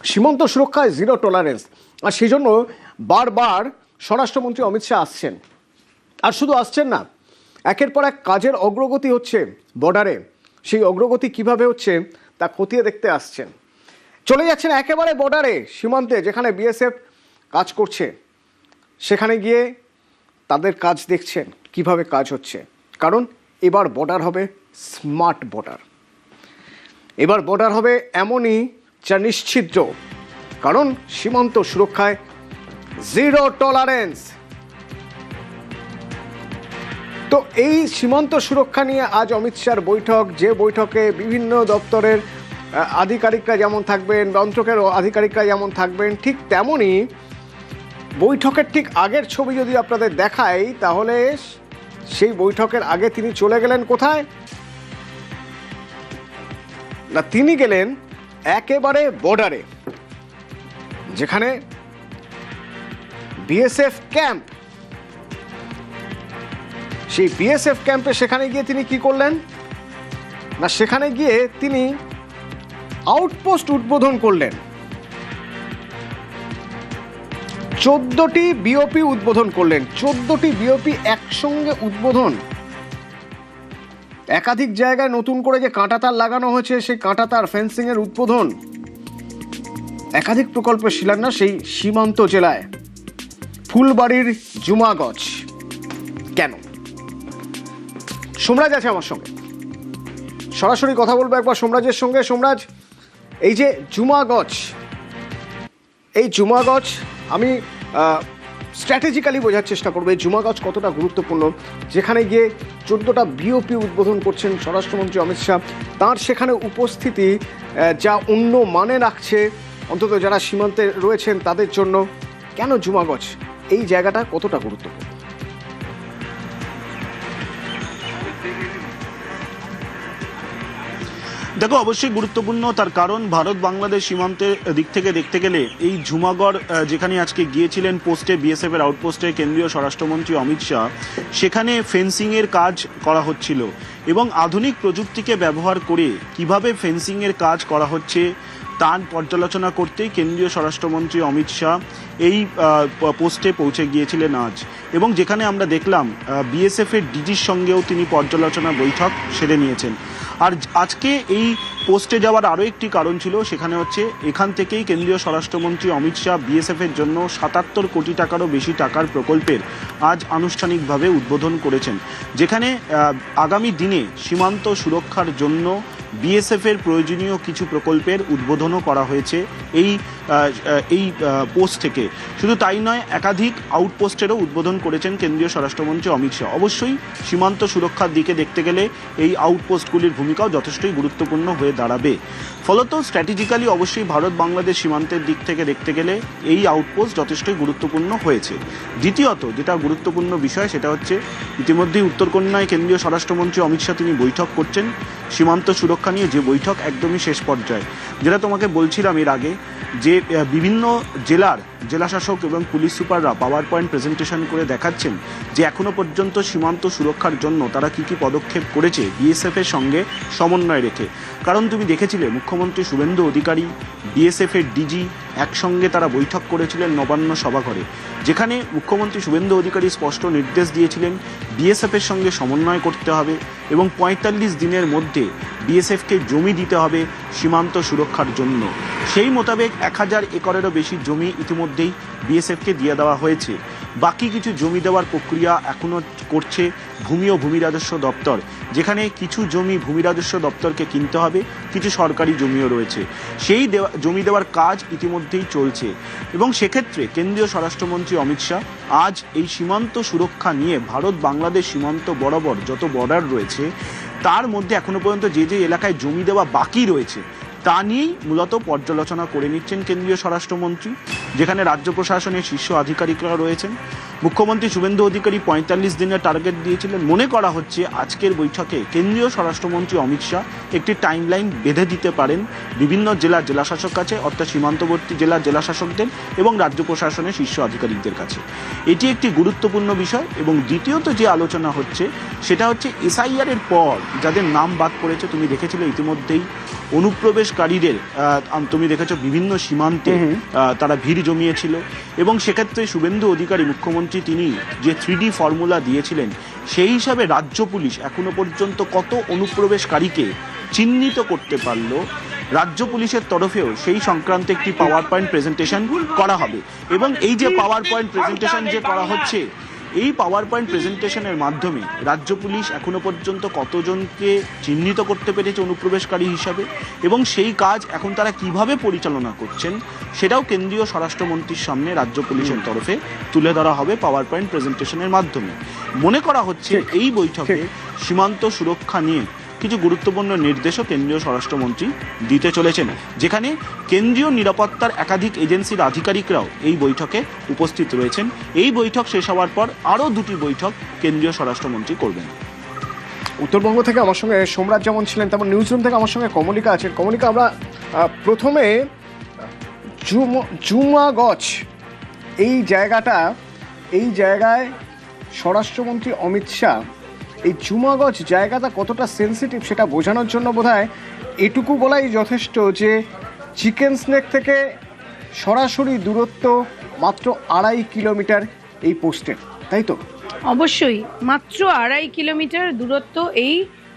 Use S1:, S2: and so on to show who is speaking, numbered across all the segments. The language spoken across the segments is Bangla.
S1: সীমান্ত সুরক্ষায় জিরো টলারেন্স, আর সেই জন্য বারবার স্বরাষ্ট্রমন্ত্রী অমিত শাহ আসছেন। আর শুধু আসছেন না, একের পর এক কাজের অগ্রগতি হচ্ছে বর্ডারে। সেই অগ্রগতি কিভাবে হচ্ছে তা খতিয়ে দেখতে আসছেন। চলে যাচ্ছেন একেবারে বর্ডারে, সীমান্তে যেখানে বিএসএফ কাজ করছে, সেখানে গিয়ে তাদের কাজ দেখছেন কিভাবে কাজ হচ্ছে। কারণ এবার বর্ডার হবে স্মার্ট বর্ডার। এবার বর্ডার হবে এমনই যা নিশ্চিদ্র, কারণ সীমান্ত সুরক্ষায় জিরো টলারেন্স। তো এই সীমান্ত সুরক্ষা নিয়ে আজ অমিত শাহর বৈঠক, যে বৈঠকে বিভিন্ন দপ্তরের আধিকারিকরা যেমন থাকবেন, মন্ত্রকের আধিকারিকরা যেমন থাকবেন, ঠিক তেমনই বৈঠকের ঠিক আগের ছবি যদি আপনাদের দেখাই, তাহলে সেই বৈঠকের আগে তিনি চলে গেলেন কোথায় না, তিনি গেলেন একেবারে বর্ডারে, যেখানে বিএসএফ ক্যাম্প। সেই বিএসএফ ক্যাম্পে সেখানে গিয়ে তিনি কি করলেন না, সেখানে গিয়ে তিনি আউটপোস্ট উদ্বোধন করলেন। 14টি বিওপি উদ্বোধন করলেন। 14টি বিওপি একসঙ্গে উদ্বোধন। একাধিক জায়গায় নতুন করে যে কাঁটাতার লাগানো হয়েছে, সেই কাঁটাতার ফেন্সিং এর উদ্বোধন। একাধিক প্রকল্পের শিলান্যাস সেই সীমান্ত জেলায় ফুলবাড়ির জুমাগজ। কেন? সোমরাজ আছে আমার সঙ্গে, সরাসরি কথা বলবো একবার সোমরাজের সঙ্গে। সোমরাজ, এই যে জুমাগজ, এই জুমাগজ আমি স্ট্র্যাটেজিক্যালি বোঝার চেষ্টা করবো এই জুমাগজ কতটা গুরুত্বপূর্ণ, যেখানে গিয়ে 14টা বিওপি উদ্বোধন করছেন স্বরাষ্ট্রমন্ত্রী অমিত শাহ। তার সেখানে উপস্থিতি যা অন্য মানে রাখছে, অন্তত যারা সীমান্তে রয়েছেন তাদের জন্য। কেন জুমাগজ, এই জায়গাটা কতটা গুরুত্বপূর্ণ?
S2: দেখো, অবশ্যই গুরুত্বপূর্ণ। তার কারণ ভারত বাংলাদেশ সীমান্তের দিক থেকে দেখতে গেলে এই ঝুমাগড়, যেখানে আজকে গিয়েছিলেন পোস্টে, বিএসএফ এর আউটপোস্টে কেন্দ্রীয় স্বরাষ্ট্রমন্ত্রী অমিত শাহ, সেখানে ফেন্সিং এর কাজ করা হচ্ছিল এবং আধুনিক প্রযুক্তিকে ব্যবহার করে কিভাবে ফেন্সিং এর কাজ করা হচ্ছে তার পর্যালোচনা করতেই কেন্দ্রীয় স্বরাষ্ট্রমন্ত্রী অমিত শাহ এই পোস্টে পৌঁছে গিয়েছিলেন আজ। এবং যেখানে আমরা দেখলাম বিএসএফ এর ডিজির সঙ্গেও তিনি পর্যালোচনা বৈঠক সেরে নিয়েছেন। আর আজকে এই পোস্টে যাওয়ার আরও একটি কারণ ছিল, সেখানে হচ্ছে এখান থেকেই কেন্দ্রীয় স্বরাষ্ট্রমন্ত্রী অমিত শাহ বিএসএফ এর জন্য 77 কোটি টাকারও বেশি টাকার প্রকল্পের আজ আনুষ্ঠানিকভাবে উদ্বোধন করেছেন, যেখানে আগামী দিনে সীমান্ত সুরক্ষার জন্য বিএসএফ এর প্রয়োজনীয় কিছু প্রকল্পের উদ্বোধনও করা হয়েছে এই পোস্ট থেকে। শুধু তাই নয়, একাধিক আউটপোস্টেরও উদ্বোধন করেছেন কেন্দ্রীয় স্বরাষ্ট্রমন্ত্রী অমিত শাহ। অবশ্যই সীমান্ত সুরক্ষার দিকে দেখতে গেলে এই আউটপোস্টগুলির ভূমিকাও যথেষ্টই গুরুত্বপূর্ণ হয়ে দাঁড়াবে। ফলত স্ট্র্যাটেজিক্যালি অবশ্যই ভারত বাংলাদেশ সীমান্তের দিক থেকে দেখতে গেলে এই আউটপোস্ট যথেষ্টই গুরুত্বপূর্ণ হয়েছে। দ্বিতীয়ত যেটা গুরুত্বপূর্ণ বিষয়, সেটা হচ্ছে ইতিমধ্যেই উত্তরকন্যায় কেন্দ্রীয় স্বরাষ্ট্রমন্ত্রী অমিত শাহ তিনি বৈঠক করছেন সীমান্ত সুরক্ষা নিয়ে, যে বৈঠক একদমই শেষ পর্যায়ে। যেটা তোমাকে বলছিলাম এর আগে, যে বিভিন্ন জেলার জেলাশাসক এবং পুলিশ সুপাররা পাওয়ার পয়েন্ট প্রেজেন্টেশন করে দেখাচ্ছেন যে এখনো পর্যন্ত সীমান্ত সুরক্ষার জন্য তারা কি কি পদক্ষেপ করেছে বিএসএফ এর সঙ্গে সমন্বয় রেখে। কারণ তুমি দেখেছিলে মুখ্যমন্ত্রী শুভেন্দু অধিকারী, বিএসএফ এর ডিজি একসঙ্গে তারা বৈঠক করেছিলেন নবান্ন সভাঘরে, যেখানে মুখ্যমন্ত্রী শুভেন্দু অধিকারী স্পষ্ট নির্দেশ দিয়েছিলেন বিএসএফ এর সঙ্গে সমন্বয় করতে হবে এবং 45 দিনের মধ্যে বিএসএফকে জমি দিতে হবে সীমান্ত সুরক্ষার জন্য। সেই মোতাবেক 1000 একরেরও বেশি জমি ইতিমধ্যেই বিএসএফকে দিয়ে দেওয়া হয়েছে। বাকি কিছু জমি দেওয়ার প্রক্রিয়া এখনও করছে ভূমি ও ভূমি রাজস্ব দপ্তর, যেখানে কিছু জমি ভূমি রাজস্ব দপ্তরকে কিনতে হবে, কিছু সরকারি জমিও রয়েছে। সেই জমি দেওয়ার কাজ ইতিমধ্যেই চলছে এবং সেক্ষেত্রে কেন্দ্রীয় স্বরাষ্ট্রমন্ত্রী অমিত শাহ আজ এই সীমান্ত সুরক্ষা নিয়ে ভারত বাংলাদেশ সীমান্ত বরাবর যত বর্ডার রয়েছে তার মধ্যে এখনো পর্যন্ত যে যে এলাকায় জমি দেওয়া বাকি রয়েছে তা নিয়েই মূলত পর্যালোচনা করে নিচ্ছেন কেন্দ্রীয় স্বরাষ্ট্রমন্ত্রী, যেখানে রাজ্য প্রশাসনের শীর্ষ আধিকারিকরা রয়েছেন। মুখ্যমন্ত্রী শুভেন্দু অধিকারী ৪৫ দিনের টার্গেট দিয়েছিলেন। মনে করা হচ্ছে আজকের বৈঠকে কেন্দ্রীয় স্বরাষ্ট্রমন্ত্রী অমিত শাহ একটি টাইমলাইন বেঁধে দিতে পারেন বিভিন্ন জেলাশাসক কাছে, অর্থাৎ সীমান্তবর্তী জেলাশাসকদের এবং রাজ্য প্রশাসনের শীর্ষ আধিকারিকদের কাছে। এটি একটি গুরুত্বপূর্ণ বিষয়। এবং দ্বিতীয়ত যে আলোচনা হচ্ছে সেটা হচ্ছে এসআইআর এর পর যাদের নাম বাদ পড়েছে, তুমি দেখেছিলে ইতিমধ্যেই অনুপ্রবেশকারীদের তুমি দেখেছো বিভিন্ন সীমান্তে তারা ভিড় জমিয়েছিল। এবং সেক্ষেত্রে শুভেন্দু অধিকারী মুখ্যমন্ত্রী তিনি যে 3D ফর্মুলা দিয়েছিলেন, সেই হিসাবে রাজ্য পুলিশ এখনো পর্যন্ত কত অনুপ্রবেশকারীকে চিহ্নিত করতে পারলো, রাজ্য পুলিশের তরফেও সেই সংক্রান্ত একটি পাওয়ার পয়েন্ট প্রেজেন্টেশন করা হবে। এবং এই যে পাওয়ার পয়েন্ট প্রেজেন্টেশন যে করা হচ্ছে, এই পাওয়ার পয়েন্ট প্রেজেন্টেশনের মাধ্যমে রাজ্য পুলিশ এখনো পর্যন্ত কতজনকে চিহ্নিত করতে পেরেছে অনুপ্রবেশকারী হিসাবে, এবং সেই কাজ এখন তারা কিভাবে পরিচালনা করছেন সেটাও কেন্দ্রীয় স্বরাষ্ট্রমন্ত্রীর সামনে রাজ্য পুলিশের তরফে তুলে ধরা হবে পাওয়ার পয়েন্ট প্রেজেন্টেশনের মাধ্যমে। মনে করা হচ্ছে এই বৈঠকে সীমান্ত সুরক্ষা নিয়ে কিছু গুরুত্বপূর্ণ নির্দেশও কেন্দ্রীয় স্বরাষ্ট্রমন্ত্রী দিতে চলেছেন, যেখানে কেন্দ্রীয় নিরাপত্তার একাধিক এজেন্সির আধিকারিকরাও এই বৈঠকে উপস্থিত রয়েছেন। এই বৈঠক শেষ হওয়ার পর আরও 2টি বৈঠক কেন্দ্রীয় স্বরাষ্ট্রমন্ত্রী করবেন।
S1: উত্তরবঙ্গ থেকে আমার সঙ্গে সোমরাজ যেমন ছিলেন, তেমন নিউজরুম থেকে আমার সঙ্গে কমলিকা আছেন। কমলিকা, আমরা প্রথমে জুমাগজ এই জায়গায় স্বরাষ্ট্রমন্ত্রী অমিত শাহ এই জুমাগজ জায়গাটা কতটা সেন্সিটিভ সেটা বোঝানোর জন্য বোধহয় এটুকু বলাই যথেষ্ট যে চিকেন স্নেক থেকে সরাসরি দূরত্ব মাত্র 2.5 কিলোমিটার এই পোস্টের, তাই তো?
S3: অবশ্যই মাত্র 2.5 কিলোমিটার দূরত্ব এই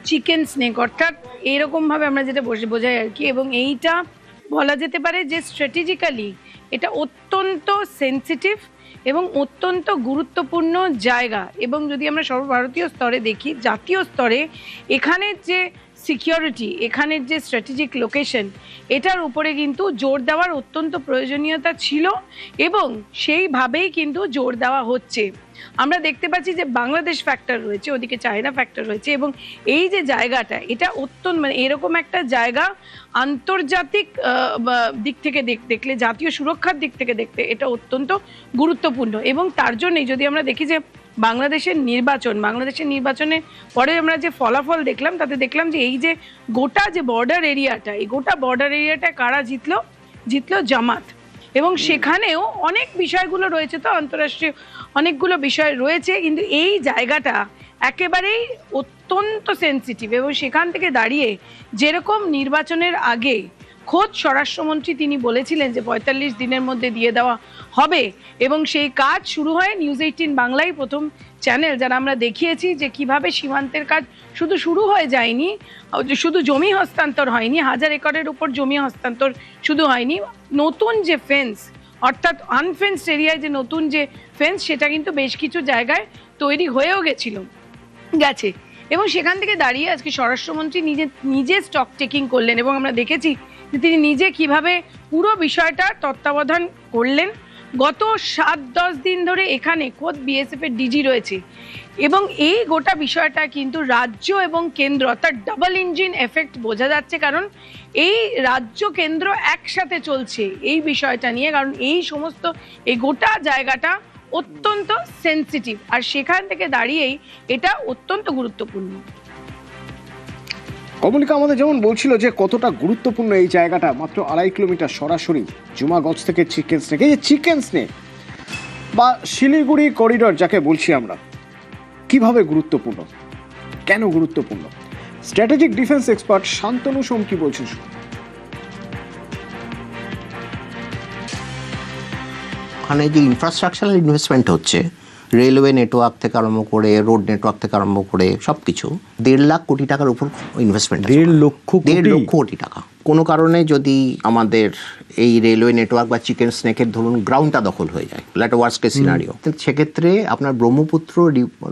S3: চিকেন স্নেক, অর্থাৎ এইরকমভাবে আমরা যেটা বোঝাই আর কি। এবং এইটা বলা যেতে পারে যে স্ট্র্যাটেজিক্যালি এটা অত্যন্ত সেন্সিটিভ এবং অত্যন্ত গুরুত্বপূর্ণ জায়গা। এবং যদি আমরা সর্বভারতীয় স্তরে দেখি, জাতীয় স্তরে এখানের যে সিকিউরিটি, এখানের যে স্ট্র্যাটেজিক লোকেশন, এটার উপরে কিন্তু জোর দেওয়ার অত্যন্ত প্রয়োজনীয়তা ছিল এবং সেইভাবেই কিন্তু জোর দেওয়া হচ্ছে। আমরা দেখতে পাচ্ছি যে বাংলাদেশ ফ্যাক্টর রয়েছে, ওদিকে চায়না ফ্যাক্টর রয়েছে, এবং এই যে জায়গাটা এটা অত্যন্ত এরকম একটা জায়গা আন্তর্জাতিক দিক থেকে দেখলে, জাতীয় সুরক্ষার দিক থেকে দেখতে এটা অত্যন্ত গুরুত্বপূর্ণ। এবং তার জন্যই যদি আমরা দেখি যে বাংলাদেশের নির্বাচনে পরে আমরা যে ফলাফল দেখলাম, তাতে দেখলাম যে এই যে গোটা যে বর্ডার এরিয়াটা, এই গোটা বর্ডার এরিয়াটা কারা জিতলো জামাত। এবং সেখানেও অনেক বিষয়গুলো রয়েছে, তো আন্তঃরাষ্ট্রীয় অনেকগুলো বিষয় রয়েছে, কিন্তু এই জায়গাটা একেবারেই অত্যন্ত সেন্সিটিভ। এবং সেখান থেকে দাঁড়িয়ে যেরকম নির্বাচনের আগে খোদ স্বরাষ্ট্রমন্ত্রী তিনি বলেছিলেন যে ৪৫ দিনের মধ্যে দিয়ে দেওয়া হবে, এবং সেই কাজ শুরু হয় নিউজ 18 বাংলাই প্রথম চ্যানেল যারা আমরা দেখিয়েছি যে কিভাবে সীমান্তের কাজ শুরু হয়ে যায়নি, শুধু জমি হস্তান্তর হয়নি, 1000 একরের উপর জমি হস্তান্তর শুধু হয়নি, নতুন যে ফেন্স অর্থাৎ আনফেন্সড এরিয়ায় যে নতুন যে ফেন্স, সেটা কিন্তু বেশ কিছু জায়গায় তৈরি হয়েও গেছে। এবং সেখান থেকে দাঁড়িয়ে আজকে স্বরাষ্ট্রমন্ত্রী নিজে স্টক টেকিং করলেন, এবং আমরা দেখেছি যে তিনি নিজে কিভাবে পুরো বিষয়টা তত্ত্বাবধান করলেন। গত 7-10 দিন ধরে এখানে খোদ বিএসএফ এর ডিজি রয়েছে, এবং এই গোটা বিষয়টা কিন্তু রাজ্য এবং কেন্দ্র অর্থাৎ ডাবল ইঞ্জিন এফেক্ট বোঝা যাচ্ছে, কারণ এই রাজ্য কেন্দ্র একসাথে চলছে এই বিষয়টা নিয়ে, কারণ এই গোটা জায়গাটা অত্যন্ত সেন্সিটিভ, আর সেখান থেকে দাঁড়িয়েই এটা অত্যন্ত গুরুত্বপূর্ণ।
S1: কমলিকা আমাদের যেমন বলছিল যে কতটা গুরুত্বপূর্ণ এই জায়গাটা, মাত্র 2.5 কিলোমিটার সরাসরি জুমাগজ থেকে চিকেন স্নেক। এই যে চিকেন স্নেক বা শিলিগুড়ি করিডোর যাকে বলছি আমরা, কিভাবে গুরুত্বপূর্ণ, কেন গুরুত্বপূর্ণ? স্ট্র্যাটেজিক ডিফেন্স এক্সপার্ট শান্তনু সোম কি বলছেন?
S4: ওখানে যে ইনফ্রাস্ট্রাকচারাল ইনভেস্টমেন্ট হচ্ছে, রেলওয়ে নেটওয়ার্ক থেকে আরম্ভ করে রোড নেটওয়ার্ক থেকে আরম্ভ করে সব কিছু 1.5 লাখ কোটি টাকার উপর ইনভেস্টমেন্ট।
S1: 1.5 লক্ষ
S4: কোটি টাকা। কোনো কারণে যদি আমাদের এই রেলওয়ে নেটওয়ার্ক বা চিকেন স্নেকের ধরুন গ্রাউন্ডটা দখল হয়ে যায়, একটা ওয়ার্স্ট কেস সিনারিও, সেক্ষেত্রে আপনার ব্রহ্মপুত্র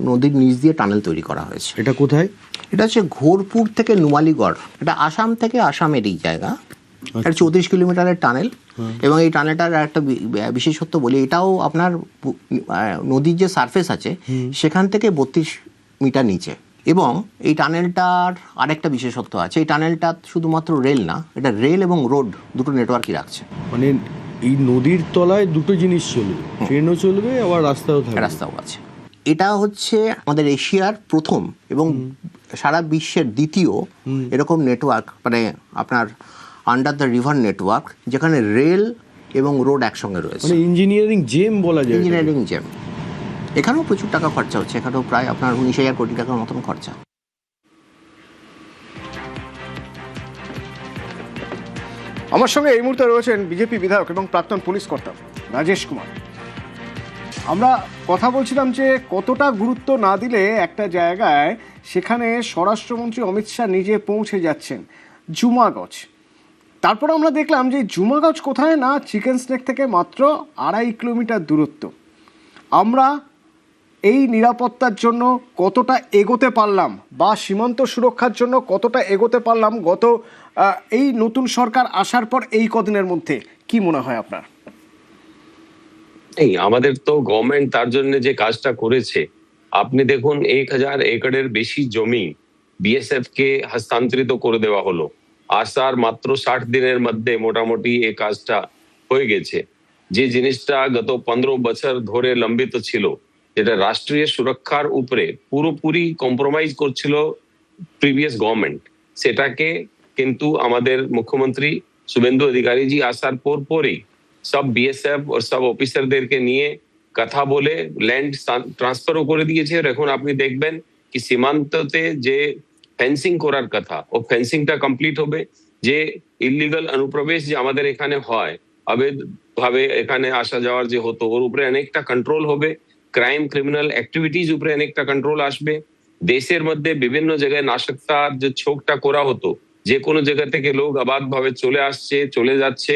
S4: নদীর নিচ দিয়ে টানেল তৈরি করা হয়েছে।
S1: এটা কোথায়?
S4: এটা হচ্ছে ঘোরপুর থেকে নুমালিগড়, এটা আসাম থেকে আসামের এই জায়গা, একটা 34 কিলোমিটারের টানেল। এবং এই টানেলটার একটা বিশেষত্ব বলি, এটাও আপনার নদীর যে সারফেস আছে সেখান থেকে 32 মিটার নিচে। এবং এই টানেলটার আরেকটা বিশেষত্ব আছে, এই টানেলটা শুধুমাত্র রেল না, এটা রেল এবং রোড দুটো নেটওয়ার্কই রাখছে।
S1: মানে
S5: এই নদীর তলায় দুটো জিনিস চলবে, ট্রেনও চলবে আবার রাস্তাও থাকবে।
S4: রাস্তাও আছে। এটা হচ্ছে আমাদের এশিয়ার প্রথম এবং সারা বিশ্বের দ্বিতীয় এরকম নেটওয়ার্ক, মানে আপনার আন্ডার দ্য রিভার নেটওয়ার্ক, যেখানে রেল এবং রোড একসঙ্গে রয়েছে।
S5: মানে ইঞ্জিনিয়ারিং জেম বলা যায়।
S4: ইঞ্জিনিয়ারিং জেম। এখানেও প্রচুর টাকা খরচা হচ্ছে, এখানেও প্রায় আপনার 19,000 কোটি টাকার মতন খরচা।
S1: আমার সঙ্গে এই মুহূর্তে রয়েছেন বিজেপি বিধায়ক এবং প্রাক্তন পুলিশ কর্তা রাজেশ কুমার। আমরা কথা বলছিলাম যে কতটা গুরুত্ব না দিলে একটা জায়গায় সেখানে স্বরাষ্ট্রমন্ত্রী অমিত শাহ নিজে পৌঁছে যাচ্ছেন, জুমাগঞ্জ। তারপর আমরা দেখলাম যে জুমাগঞ্জ কোথায় না, চিকেন স্নেক থেকে মাত্র 2.5 কিলোমিটার দূরত্ব। আমরা এই নিরাপত্তার জন্য কতটা এগোতে পারলাম বা সীমান্ত সুরক্ষার জন্য কতটা এগোতে পারলাম গত এই নতুন সরকার আসার পর এই কদিনের মধ্যে, কি মনে হয় আপনার?
S6: এই আমাদের তো গভর্নমেন্ট তার জন্য যে কাজটা করেছে, আপনি দেখুন 1,000 একরের বেশি জমি বিএসএফ কে হস্তান্তরিত করে দেওয়া হলো। আসার মাত্র 60 দিনের মধ্যে মোটামুটি এই কাজটা হয়ে গেছে। যে জিনিসটা গত 15 বছর ধরে লম্বিত ছিল, যেটা রাষ্ট্রীয় সুরক্ষার উপরে পুরোপুরি কম্প্রোমাইজ করছিল প্রিভিয়াস গভর্নমেন্ট, সেটাকে কিন্তু আমাদের মুখ্যমন্ত্রী শুভেন্দু অধিকারী জি আসার পরই সব বিএসএফ ও সব অফিসারদেরকে নিয়ে কথা বলে ল্যান্ড ট্রান্সফারও করে দিয়েছে। আর এখন আপনি দেখবেন কি সীমান্ততে যে ফেন্সিং করার কথা, ও ফেন্সিংটা কমপ্লিট হবে। যে ইলিগাল অনুপ্রবেশ যে আমাদের এখানে হয়, অবৈধ ভাবে এখানে আসা যাওয়ার যে হতো, ওর উপরে অনেকটা কন্ট্রোল হবে। ক্রাইম ক্রিমিনাল অ্যাক্টিভিটিজ উপরে অনেকটা কন্ট্রোল আসবে। দেশের মধ্যে বিভিন্ন জায়গায় নাশকতার যে ছোকটা করা হতো, যে কোনো জায়গা থেকে লোক অবাধ ভাবে চলে যাচ্ছে,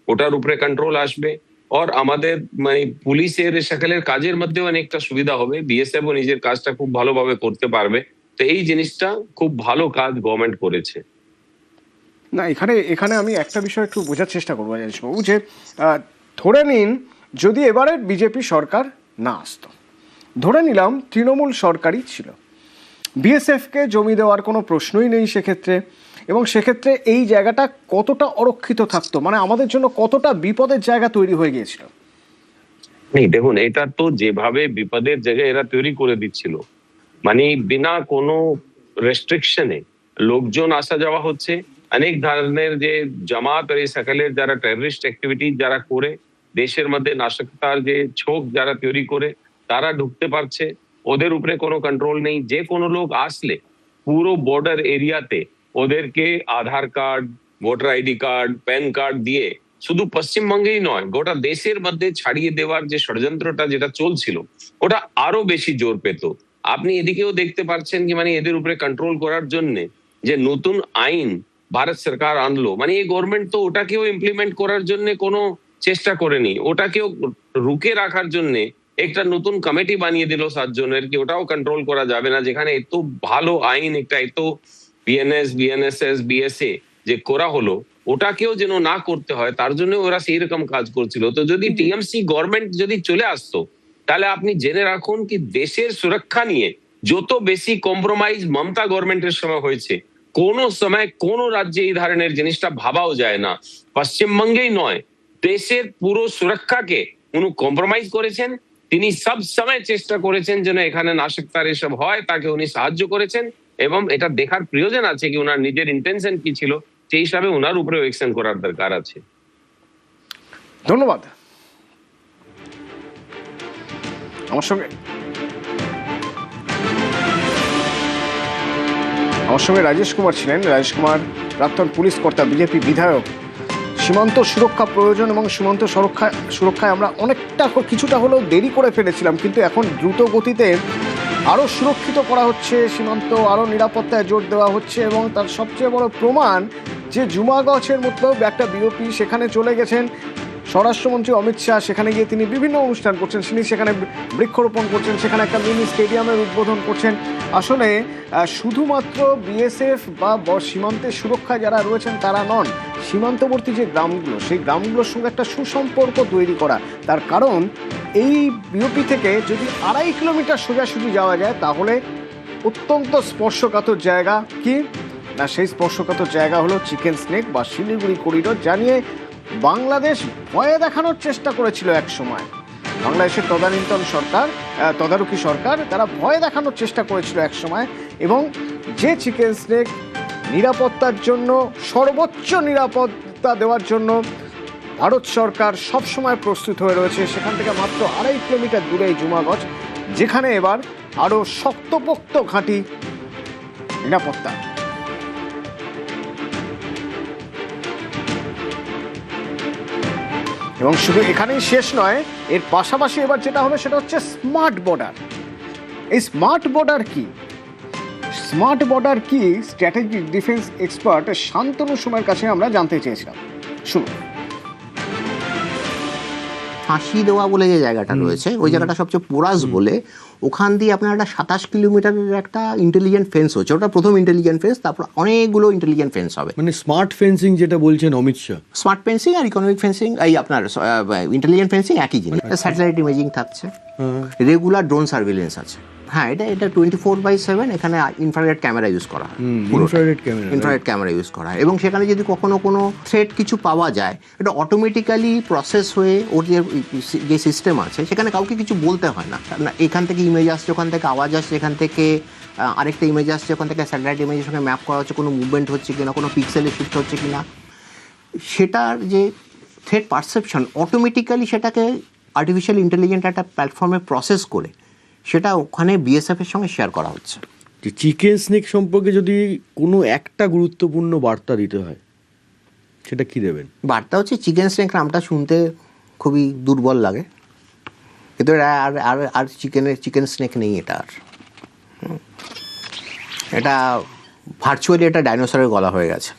S6: ওটার উপরে কন্ট্রোল আসবে। আর আমাদের মানে পুলিশের সকলের কাজের মধ্যেও অনেকটা সুবিধা হবে। বিএসএফ ও নিজের কাজটা খুব ভালোভাবে করতে পারবে। তো এই জিনিসটা খুব ভালো কাজ গভর্নমেন্ট করেছে।
S1: না, এখানে আমি একটা বিষয় একটু বোঝার চেষ্টা করবো জানিসবাবু, যে ধরে নিন যদি এবারে বিজেপি সরকার না আসতো, ধরে নিলাম তৃণমূল সরকারই ছিল, বিএসএফকে জমি দেওয়ার কোনো প্রশ্নই নেই সেক্ষেত্রে, এবং সেক্ষেত্রে এই জায়গাটা কতটা অরক্ষিত থাকতো, মানে আমাদের জন্য কতটা বিপদের জায়গা তৈরি হয়ে গিয়েছিল।
S6: নেই দেখুন, এটা তো যেভাবে বিপদের জায়গায় এরা তৈরি করে দিচ্ছিল, মানে বিনা কোনো রেস্ট্রিকশনে লোকজন আসা যাওয়া হচ্ছে। অনেক ধরনের যে জামাত আর এই সকলের যারা টেররিস্ট অ্যাক্টিভিটি যারা করে দেশের মধ্যে নাশকতার যে ছোক যারা তৈরি করে, তারা ঢুকতে পারছে, ওদের উপরে কোনো কন্ট্রোল নেই। যে কোনো লোক আসলে পুরো বর্ডার এরিয়াতে ওদেরকে Aadhaar card, voter ID card, PAN card দিয়ে শুধু পশ্চিমবঙ্গেই নয় গোটা দেশের মধ্যে ছাড়িয়ে দেওয়ার যে ষড়যন্ত্রটা যেটা চলছিল, ওটা আরো বেশি জোর পেত। আপনি এদিকেও দেখতে পাচ্ছেন কি মানে এদের উপরে কন্ট্রোল করার জন্য যে নতুন আইন ভারত সরকার আনলো, মানে এই গভর্নমেন্ট তো ওটাকেও ইমপ্লিমেন্ট করার জন্য কোনো চেষ্টা করেনি, ওটাকেও রুকে রাখার জন্য একটা নতুন কমিটি বানিয়ে দিল 7 জনের, কি ওটাও কন্ট্রোল করা যাবে না। যেখানে এত ভালো আইন একটা এত বিএনএস, বিএনএসএস, বিএসএ যে করা হলো, ওটাকেও যেন না করতে হয় তার জন্য ওরা সেই রকম কাজ করছিল। তো যদি টিএমসি গভর্নমেন্ট যদি চলে আসতো, তাহলে আপনি জেনে রাখুন কি দেশের সুরক্ষা নিয়ে যত বেশি কম্প্রোমাইজ মমতা গভর্নমেন্টের সময় হয়েছে, কোন সময় কোন রাজ্যে এই ধরনের জিনিসটা ভাবাও যায় না। পশ্চিমবঙ্গেই নয়, দেশের পুরো সুরক্ষাকে উনি কম্প্রোমাইজ করেছেন। তিনি সব সময় চেষ্টা করেছেন যেন এখানে নাশকতার এসব হয়, তাকে উনি সাহায্য করেছেন। এবং এটা দেখার প্রয়োজন আছে কি ওনার নিজের ইন্টেনশন কি ছিল, সেই হিসাবে ওনার উপরে অ্যাকশন করার দরকার আছে।
S1: ধন্যবাদ। আমার সঙ্গে রাজেশ কুমার ছিলেন। রাজেশ কুমার প্রাক্তন পুলিশ কর্তা, বিজেপি বিধায়ক। সীমান্ত সুরক্ষা প্রয়োজন এবং সীমান্ত সুরক্ষায় আমরা অনেকটা কিছুটা হলেও দেরি করে ফেলেছিলাম, কিন্তু এখন দ্রুত গতিতে আরও সুরক্ষিত করা হচ্ছে সীমান্ত, আরও নিরাপত্তায় জোর দেওয়া হচ্ছে। এবং তার সবচেয়ে বড় প্রমাণ যে জুমাগঞ্জের মতো একটা বিওপি সেখানে চলে গেছেন স্বরাষ্ট্রমন্ত্রী অমিত শাহ, সেখানে গিয়ে তিনি বিভিন্ন অনুষ্ঠান করছেন, তিনি সেখানে বৃক্ষরোপণ করছেন, সেখানে একটা মিনি স্টেডিয়ামের উদ্বোধন করছেন। আসলে শুধুমাত্র বিএসএফ বা সীমান্তের সুরক্ষায় যারা রয়েছেন তারা নন, সীমান্তবর্তী যে গ্রামগুলো, সেই গ্রামগুলোর সঙ্গে একটা সুসম্পর্ক তৈরি করা। তার কারণ এই বিওপি থেকে যদি 2.5 কিলোমিটার সোজাসুজি যাওয়া যায়, তাহলে অত্যন্ত স্পর্শকাতর জায়গা কি না, সেই স্পর্শকাতর জায়গা হলো চিকেন স্নেক বা শিলিগুড়ি করিডোর, যা নিয়ে বাংলাদেশ ভয়ে দেখানোর চেষ্টা করেছিল এক সময়। বাংলাদেশের তদারকি সরকার তারা ভয় দেখানোর চেষ্টা করেছিল এক সময়, এবং যে চিকেন স্নেক নিরাপত্তার জন্য, সর্বোচ্চ নিরাপত্তা দেওয়ার জন্য ভারত সরকার সবসময় প্রস্তুত হয়ে রয়েছে, সেখান থেকে মাত্র 2.5 কিলোমিটার দূরে এই জুমাগঞ্জ, যেখানে এবার আরো শক্তপোক্ত ঘাঁটি নিরাপত্তা। এবং শুধু এখানেই শেষ নয়, এর পাশাপাশি এবার যেটা হবে সেটা হচ্ছে স্মার্ট বর্ডার। এই স্মার্ট বর্ডার কি? স্মার্ট বর্ডার কি স্ট্র্যাটেজিক ডিফেন্স এক্সপার্ট শান্তনু সোমের কাছে আমরা জানতে চেয়েছিলাম। শুনুন।
S4: ফাঁসি দেওয়া বলে যে জায়গাটা রয়েছে, ওই জায়গাটা সবচেয়ে পোরাস বলে, ওখান দিয়ে আপনার একটা 27 কিলোমিটারের একটা ইন্টেলিজেন্ট ফেন্স হচ্ছে। ওটা প্রথম ইন্টেলিজেন্ট ফেন্স, তারপর অনেকগুলো ইন্টেলিজেন্ট ফেন্স হবে।
S5: মানে স্মার্ট ফেন্সিং যেটা বলছেন অমিত শাহ,
S4: স্মার্ট ফেন্সিং আর ইকোনমিক ফেন্সিং, এই আপনার ইন্টেলিজেন্ট ফেন্সিং একই জিনিস। স্যাটেলাইট ইমেজিং থাকছে, রেগুলার ড্রোন সার্ভিলেন্স আছে। হ্যাঁ, এটা 24/7 এখানে ইনফ্রারেড ক্যামেরা ইউজ করা হয়, ইনফ্রারেড ক্যামেরা ইউজ করা হয়। এবং সেখানে যদি কখনো কোনো থ্রেট কিছু পাওয়া যায়, এটা অটোমেটিক্যালি প্রসেস হয়ে ওর যে সিস্টেম আছে সেখানে কাউকে কিছু বলতে হয় না। এখান থেকে ইমেজ আসছে, ওখান থেকে আওয়াজ আসছে, এখান থেকে আরেকটা ইমেজ আসছে, ওখান থেকে স্যাটেলাইট ইমেজের সঙ্গে ম্যাপ করা হচ্ছে, কোনো মুভমেন্ট হচ্ছে কিনা, কোনো পিক্সেলে শিফট হচ্ছে কিনা, সেটার যে থ্রেট পারসেপশন অটোমেটিক্যালি সেটাকে আর্টিফিশিয়াল ইন্টেলিজেন্ট একটা প্ল্যাটফর্মে প্রসেস করে সেটা ওখানে বিএসএফ এর সঙ্গে শেয়ার করা হচ্ছে।
S5: যে চিকেন স্নেক সম্পর্কে যদি কোনো একটা গুরুত্বপূর্ণ বার্তা দিতে হয়, সেটা কি দেবেন?
S4: বার্তা হচ্ছে, চিকেন স্নেক নামটা শুনতে খুবই দুর্বল লাগে, কিন্তু আর আর আর চিকেন স্নেক নেই এটা আর। এটা ভার্চুয়ালি এটা ডাইনোসরের গলা হয়ে গেছে।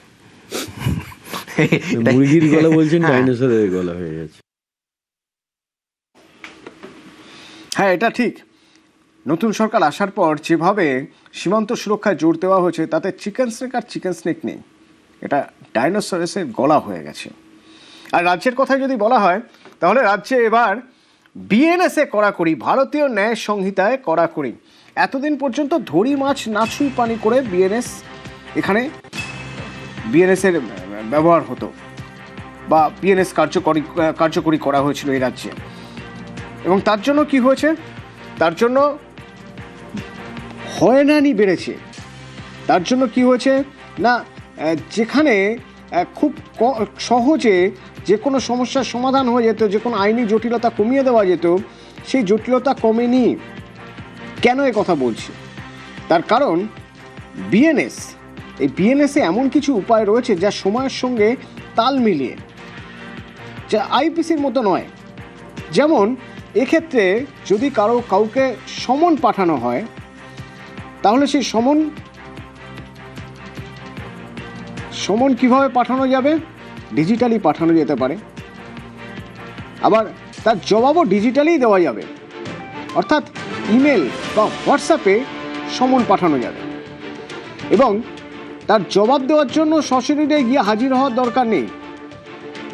S5: মুরগির গলা বলছেন, ডাইনোসরের গলা হয়ে গেছে।
S1: হ্যাঁ, এটা ঠিক। নতুন সরকার আসার পর যেভাবে সীমান্ত সুরক্ষায় জোর দেওয়া হয়েছে, তাতে চিকেন স্নেক আর চিকেন স্নেক নেই, এটা ডাইনোসরেসের গলা হয়ে গেছে। আর রাজ্যের কথায় যদি বলা হয়, তাহলে রাজ্যে এবার বিএনএসে কড়াকড়ি, ভারতীয় ন্যায় সংহিতায় কড়াকড়ি। এতদিন পর্যন্ত ধরি মাছ নাছুই পানি করে এখানে বিএনএসের ব্যবহার হতো, বা বিএনএস কার্যকরী করা হয়েছিল এই রাজ্যে। এবং তার জন্য কি হয়েছে? তার জন্য হয়রানি বেড়েছে। তার জন্য কি হয়েছে না, যেখানে খুব সহজে যে কোনো সমস্যার সমাধান হয়ে যেত, যে কোনো আইনি জটিলতা কমিয়ে দেওয়া যেত, সেই জটিলতা কমেনি। কেন এ কথা বলছি? তার কারণ এই বিএনএসে এমন কিছু উপায় রয়েছে যা সময়ের সঙ্গে তাল মিলিয়ে, যা আইপিসির মতো নয়। যেমন এক্ষেত্রে যদি কাউকে সমন পাঠানো হয়, তাহলে সেই সমন কিভাবে পাঠানো যাবে? ডিজিটালি পাঠানো যেতে পারে, আবার তার জবাবও ডিজিটালি দেওয়া যাবে। অর্থাৎ ইমেল বা হোয়াটসঅ্যাপে সমন পাঠানো যাবে, এবং তার জবাব দেওয়ার জন্য সশরীরে গিয়ে হাজির হওয়ার দরকার নেই।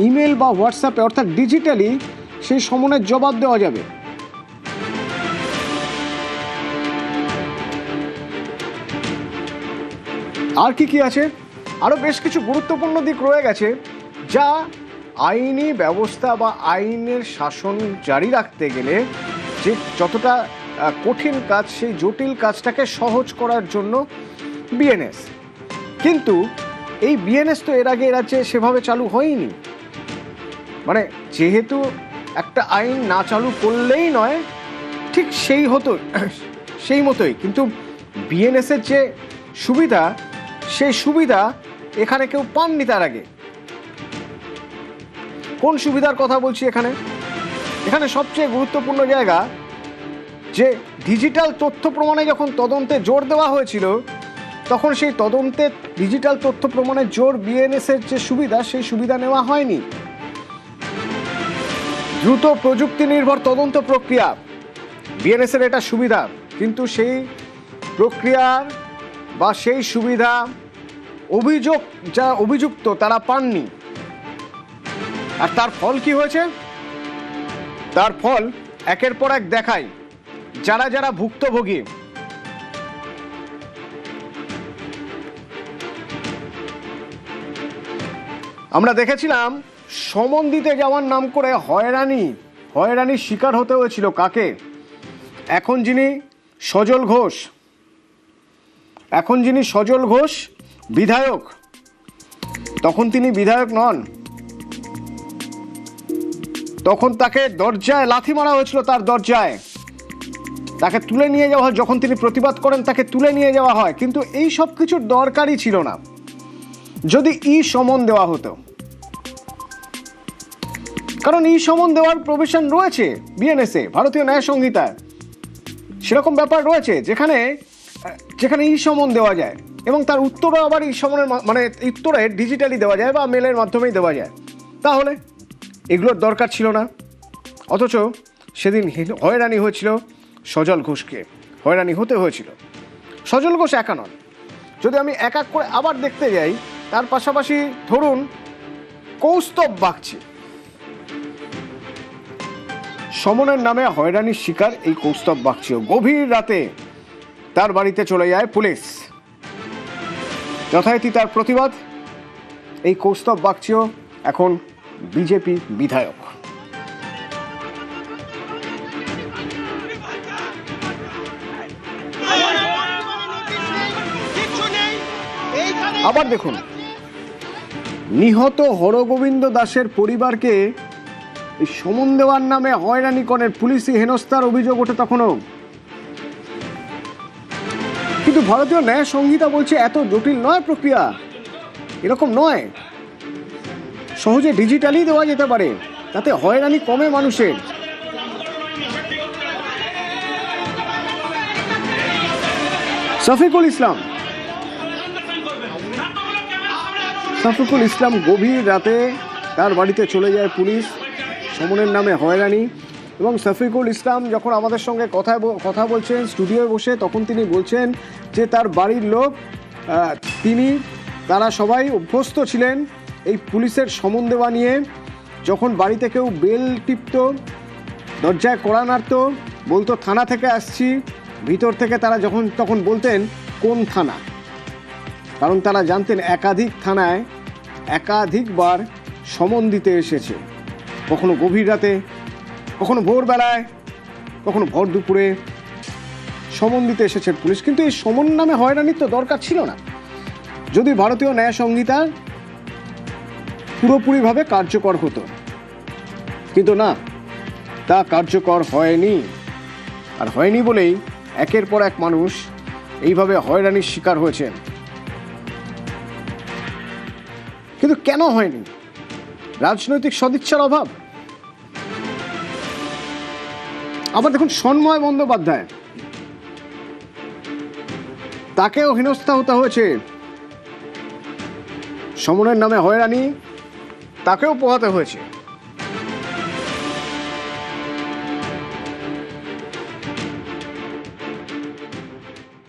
S1: ইমেল বা হোয়াটসঅ্যাপে, অর্থাৎ ডিজিটালি সেই সমনের জবাব দেওয়া যাবে। আর কি আছে? আরও বেশ কিছু গুরুত্বপূর্ণ দিক রয়ে গেছে, যা আইনি ব্যবস্থা বা আইনের শাসন জারি রাখতে গেলে যে যতটা কঠিন কাজ, সেই জটিল কাজটাকে সহজ করার জন্য বিএনএস। কিন্তু এই বিএনএস তো এর আগে রাজ্যে সেভাবে চালু হয়নি। মানে যেহেতু একটা আইন না চালু করলেই নয়, ঠিক সেই মতোই। কিন্তু বিএনএসের যে সুবিধা, সেই সুবিধা এখানে কেউ পাননি তার আগে। কোন সুবিধার কথা বলছি এখানে সবচেয়ে গুরুত্বপূর্ণ জায়গা, যে ডিজিটাল তথ্য প্রমাণে যখন তদন্তে জোর দেওয়া হয়েছিল, তখন সেই তদন্তে ডিজিটাল তথ্য প্রমাণের জোর বিএনএসের যে সুবিধা, সেই সুবিধা নেওয়া হয়নি। দ্রুত প্রযুক্তি নির্ভর তদন্ত প্রক্রিয়া, বিএনএসের এটা সুবিধা, কিন্তু সেই প্রক্রিয়ার বা সেই সুবিধা যারা অভিযুক্ত তারা পাননি। আর তার ফল কি হয়েছে? তার ফল একের পর এক দেখায়। যারা ভুক্তভোগী, আমরা দেখেছিলাম সমন দিতে যাওয়ার নাম করে হয়রানির শিকার হতে হয়েছিল কাকে? এখন যিনি সজল ঘোষ বিধায়ক, তখন তিনি বিধায়ক নন, তখন তাকে দরজায় লাথি মারা হয়েছিল, তার দরজায় তাকে তুলে নিয়ে যাওয়া হয়। যখন তিনি প্রতিবাদ করেন তাকে তুলে নিয়ে যাওয়া হয়। কিন্তু এই সব কিছুর দরকারই ছিল না যদি সমন দেওয়া হতো, কারণ সমন দেওয়ার প্রভিশন রয়েছে বিএনএসএ, ভারতীয় ন্যায় সংহিতায় সেরকম ব্যাপার রয়েছে যেখানে সমন দেওয়া যায় এবং তার উত্তরও আবার সমনের মানে উত্তরে ডিজিটালি দেওয়া যায় বা মেলের মাধ্যমেই দেওয়া যায়। তাহলে এগুলোর দরকার ছিল না। অথচ সেদিন হয়রানি হয়েছিল সজল ঘোষকে, হয়রানি হতে হয়েছিল। সজল ঘোষ একা নন, যদি আমি এক এক করে আবার দেখতে যাই, তার পাশাপাশি ধরুন কৌস্তব বাগচি, সমনের নামে হয়রানির শিকার এই কৌস্তব বাগচিও। গভীর রাতে তার বাড়িতে চলে যায় পুলিশ, যথারীতি তার প্রতিবাদ। এই কৌস্তব বাগচিও এখন বিজেপি বিধায়ক। আবার দেখুন, নিহত হরগোবিন্দ দাসের পরিবারকে এই সমন দেওয়ার নামে হয়রানি করেন, পুলিশি হেনস্থার অভিযোগ ওঠে তখনও। কিন্তু ভারতীয় ন্যায় সংহিতা বলছে এত জটিল নয় প্রক্রিয়া, এরকম নয়, সহজে ডিজিটালি দেওয়া যেতে পারে, তাতে হয়রানি কমে মানুষের। শফিকুল ইসলাম গভীর রাতে তার বাড়িতে চলে যায় পুলিশ, সমনের নামে হয়রানি। এবং শফিকুল ইসলাম যখন আমাদের সঙ্গে কথা বলছেন স্টুডিওয়ে বসে, তখন তিনি বলছেন যে তার বাড়ির লোক তারা সবাই অভ্যস্ত ছিলেন এই পুলিশের সমন দেওয়া নিয়ে। যখন বাড়িতে কেউ বেল টিপত, দরজায় কড়া নাড়ত, বলতো থানা থেকে আসছি, ভিতর থেকে তারা তখন বলতেন কোন থানা, কারণ তারা জানতেন একাধিক থানায় একাধিকবার সমন দিতে এসেছে, কখনো গভীর রাতে, কখনো ভোরবেলায়, কখনো ভর দুপুরে সমন দিতে এসেছে পুলিশ। কিন্তু এই সমন নামে হয়রানির তো দরকার ছিল না যদি ভারতীয় ন্যায় সংহিতা পুরোপুরিভাবে কার্যকর হতো। কিন্তু না, তা কার্যকর হয়নি। আর হয়নি বলেই একের পর এক মানুষ এইভাবে হয়রানির শিকার হয়েছেন। কিন্তু কেন হয়নি? রাজনৈতিক সদিচ্ছার অভাব। আবার দেখুন সন্ময় বন্দ্যোপাধ্যায়, তাকেও হেনস্থা হতে হয়েছে, সমনের নামে হয়রানি, তাকেও পোহাতে হয়েছে।